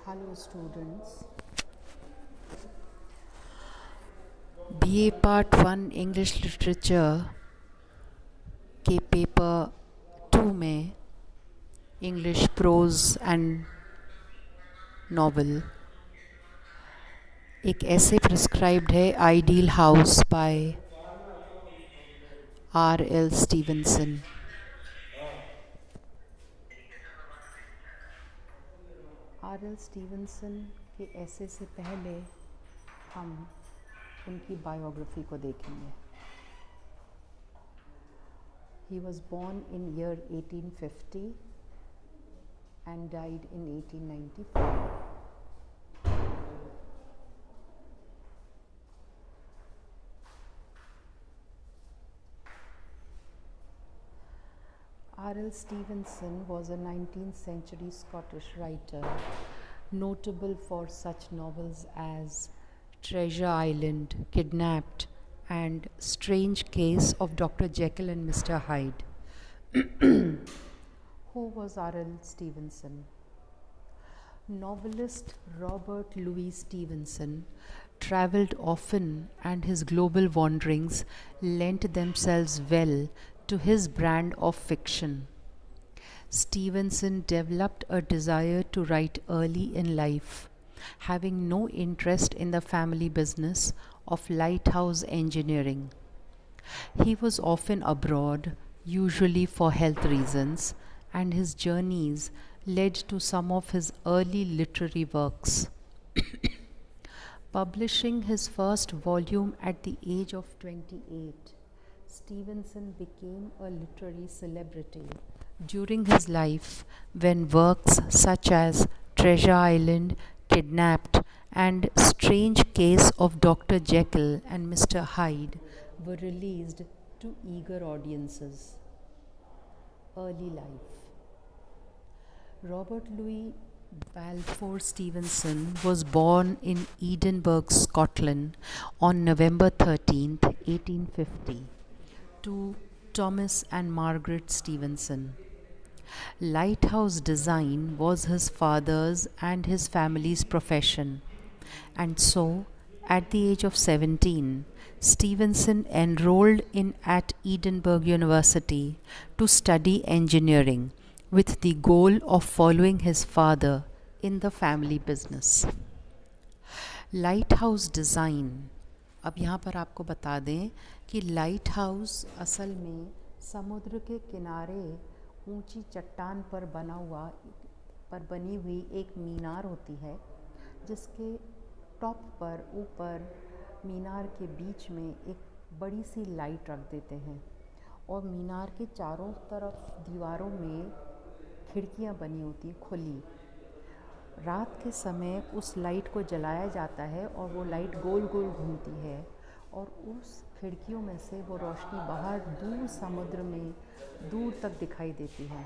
Hello students, BA Part 1 English literature के paper 2 में English pros and novel एक ऐसे प्रिस्क्राइब्ड है ideal house by R.L. Stevenson. R.L. Stevenson के ऐसे से पहले हम उनकी बायोग्राफी को देखेंगे। He was born in year 1850 and died in 1894. R.L. Stevenson was a 19th century Scottish writer, notable for such novels as Treasure Island, Kidnapped, and Strange Case of Dr. Jekyll and Mr. Hyde. Who was R.L. Stevenson? Novelist Robert Louis Stevenson travelled often, and his global wanderings lent themselves well to his brand of fiction. Stevenson developed a desire to write early in life, having no interest in the family business of lighthouse engineering. He was often abroad, usually for health reasons, and his journeys led to some of his early literary works. Publishing his first volume at the age of 28, Stevenson became a literary celebrity. During his life, when works such as Treasure Island, Kidnapped, and Strange Case of Dr. Jekyll and Mr. Hyde were released to eager audiences. Early life. Robert Louis Balfour Stevenson was born in Edinburgh, Scotland on November 13, 1850, to Thomas and Margaret Stevenson. Lighthouse design was his father's and his family's profession, and so, at the age of 17, Stevenson enrolled in at Edinburgh University to study engineering with the goal of following his father in the family business. Light design, अब यहाँ पर आपको बता दें कि light house असल में समुद्र के किनारे ऊंची चट्टान पर बनी हुई एक मीनार होती है, जिसके टॉप पर ऊपर मीनार के बीच में एक बड़ी सी लाइट रख देते हैं और मीनार के चारों तरफ दीवारों में खिड़कियां बनी होती हैं खुली। रात के समय उस लाइट को जलाया जाता है और वो लाइट गोल गोल घूमती है और उस खिड़कियों में से वो रोशनी बाहर दूर समुद्र में दूर तक दिखाई देती है।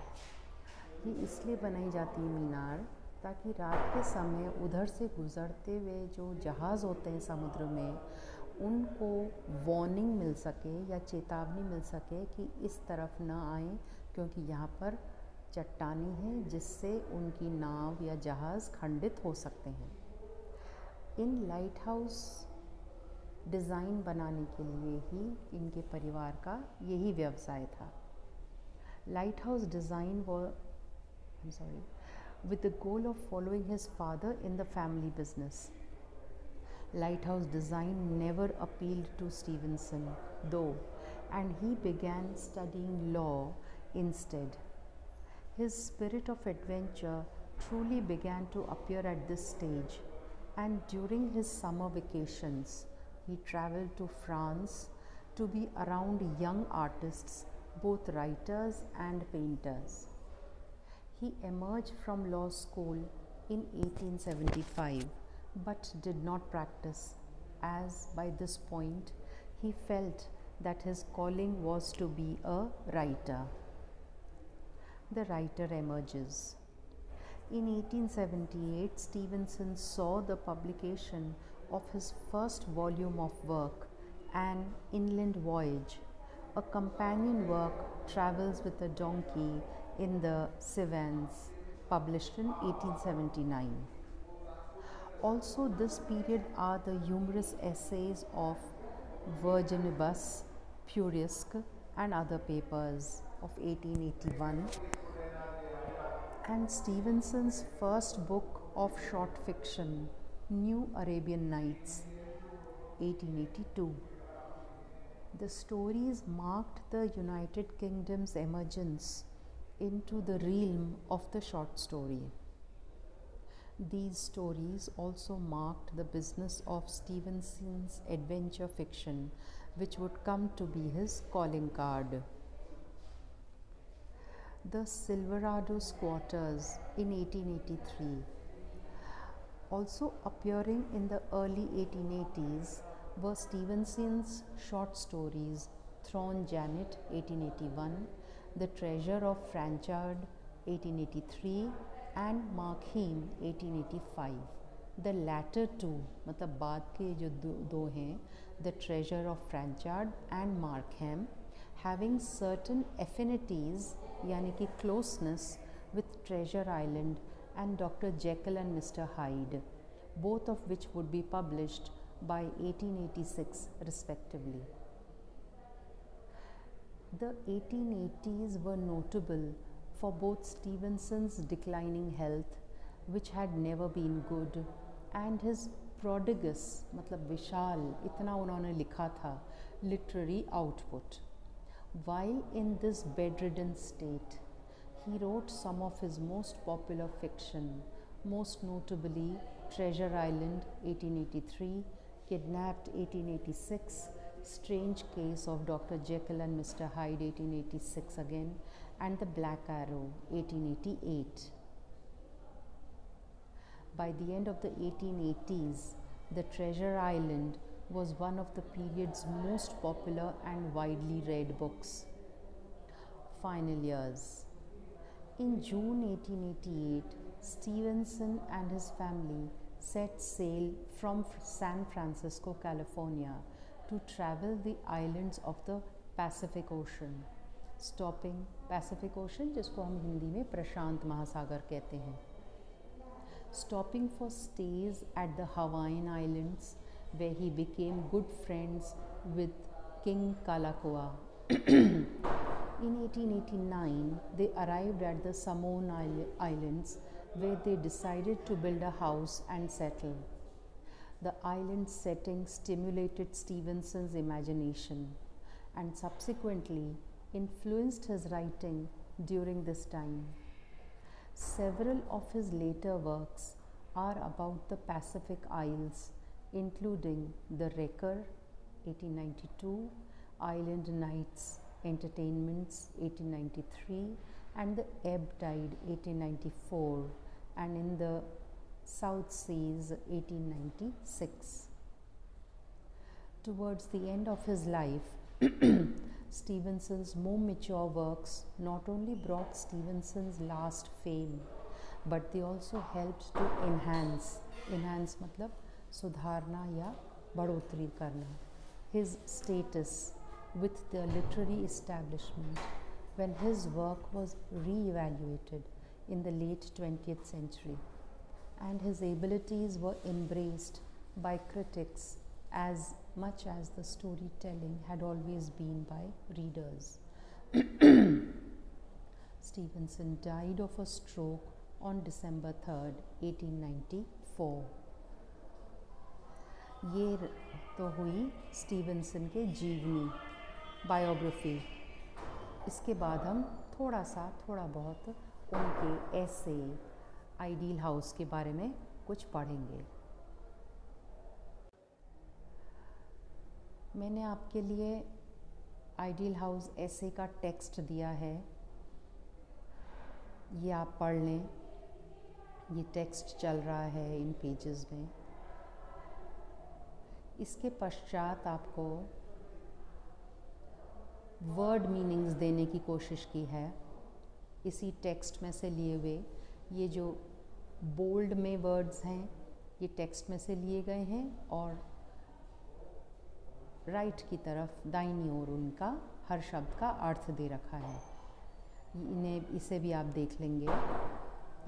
ये इसलिए बनाई जाती है मीनार, ताकि रात के समय उधर से गुज़रते हुए जो जहाज़ होते हैं समुद्र में, उनको वार्निंग मिल सके या चेतावनी मिल सके कि इस तरफ ना आएं, क्योंकि यहाँ पर चट्टानी है जिससे उनकी नाव या जहाज़ खंडित हो सकते हैं। इन लाइट हाउस डिज़ाइन बनाने के लिए ही इनके परिवार का यही व्यवसाय था। Light house design with the goal of following his father in the family business. Lighthouse design never appealed to Stevenson, though, and he began studying law instead. His spirit of adventure truly began to appear at this stage, and during his summer vacations, he traveled to France to be around young artists, both writers and painters. He emerged from law school in 1875, but did not practice, as by this point he felt that his calling was to be a writer. The writer emerges. In 1878, Stevenson saw the publication of his first volume of work, An Inland Voyage, a companion work, Travels with a Donkey, in the Stevenson, published in 1879. Also, this period are the humorous essays of Virginibus Purisque and other papers of 1881, and Stevenson's first book of short fiction, New Arabian Nights, 1882. The stories marked the United Kingdom's emergence into the realm of the short story. These stories also marked the business of Stevenson's adventure fiction, which would come to be his calling card. The Silverado Squatters in 1883. Also appearing in the early 1880s were Stevenson's short stories Thrawn Janet 1881, The Treasure of Franchard 1883 and Markham 1885. The latter two, मतलब बाद के जो दो हैं, The Treasure of Franchard and Markham, having certain affinities यानी कि closeness with Treasure Island and Dr. Jekyll and Mr. Hyde, both of which would be published by 1886 respectively. The 1880s were notable for both Stevenson's declining health, which had never been good, and his prodigious मतलब विशाल इतना उन्होंने लिखा था literary output. While in this bedridden state, he wrote some of his most popular fiction, most notably Treasure Island 1883, Kidnapped 1886, Strange Case of Dr. Jekyll and Mr. Hyde 1886 again, and The Black Arrow 1888. By the end of the 1880s, The Treasure Island was one of the period's most popular and widely read books. Final years. In June 1888, Stevenson and his family set sail from San Francisco, California, to travel the islands of the Pacific Ocean, stopping Pacific Ocean, जिसको हम हिंदी में प्रशांत महासागर कहते हैं, stopping for stays at the Hawaiian Islands, where he became good friends with King Kalakaua. In 1889, they arrived at the Samoan Islands, where they decided to build a house and settle. The island setting stimulated Stevenson's imagination and subsequently influenced his writing during this time. Several of his later works are about the Pacific Isles, including The Wrecker, 1892, Island Nights, Entertainments, 1893, and The Ebb Tide, 1894, and in the South Seas, 1896. Towards the end of his life, Stevenson's more mature works not only brought Stevenson's last fame, but they also helped to enhance मतलब सुधारना या बढ़ोतरी करना his status with the literary establishment when his work was re-evaluated in the late 20th century, and his abilities were embraced by critics as much as the storytelling had always been by readers. Stevenson died of a stroke on December 3rd, 1894. ये तो हुई Stevenson के जीवनी biography. इसके बाद हम थोड़ा बहुत उनके ऐसे आइडियल हाउस के बारे में कुछ पढ़ेंगे. मैंने आपके लिए आइडियल हाउस ऐसे का टेक्स्ट दिया है, ये आप पढ़ लें. ये टेक्स्ट चल रहा है इन पेजेस में. इसके पश्चात आपको वर्ड मीनिंग्स देने की कोशिश की है इसी टेक्स्ट में से लिए हुए. ये जो बोल्ड में वर्ड्स हैं ये टेक्स्ट में से लिए गए हैं और राइट की तरफ दाहिनी ओर उनका हर शब्द का अर्थ दे रखा है. इसे भी आप देख लेंगे.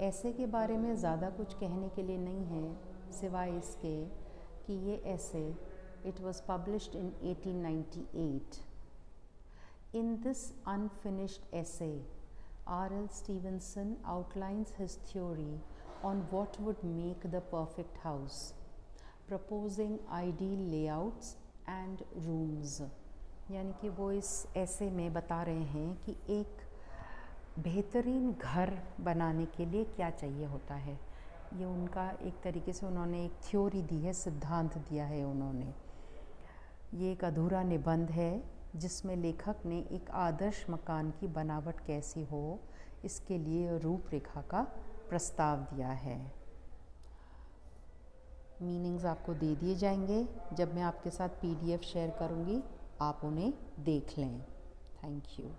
ऐसे के बारे में ज़्यादा कुछ कहने के लिए नहीं है, सिवाय इसके कि ये ऐसे it was published in 1898. In this unfinished essay, R.L. Stevenson outlines his theory on what would make the perfect house, proposing ideal layouts and rooms. यानी कि वो इस ऐसे में बता रहे हैं कि एक बेहतरीन घर बनाने के लिए क्या चाहिए होता है. ये उनका एक तरीके से उन्होंने एक थ्योरी दी है, सिद्धांत दिया है उन्होंने. ये एक अधूरा निबंध है जिसमें लेखक ने एक आदर्श मकान की बनावट कैसी हो इसके लिए रूपरेखा का प्रस्ताव दिया है. मीनिंग्स आपको दे दिए जाएंगे. जब मैं आपके साथ PDF शेयर करूँगी आप उन्हें देख लें. Thank you.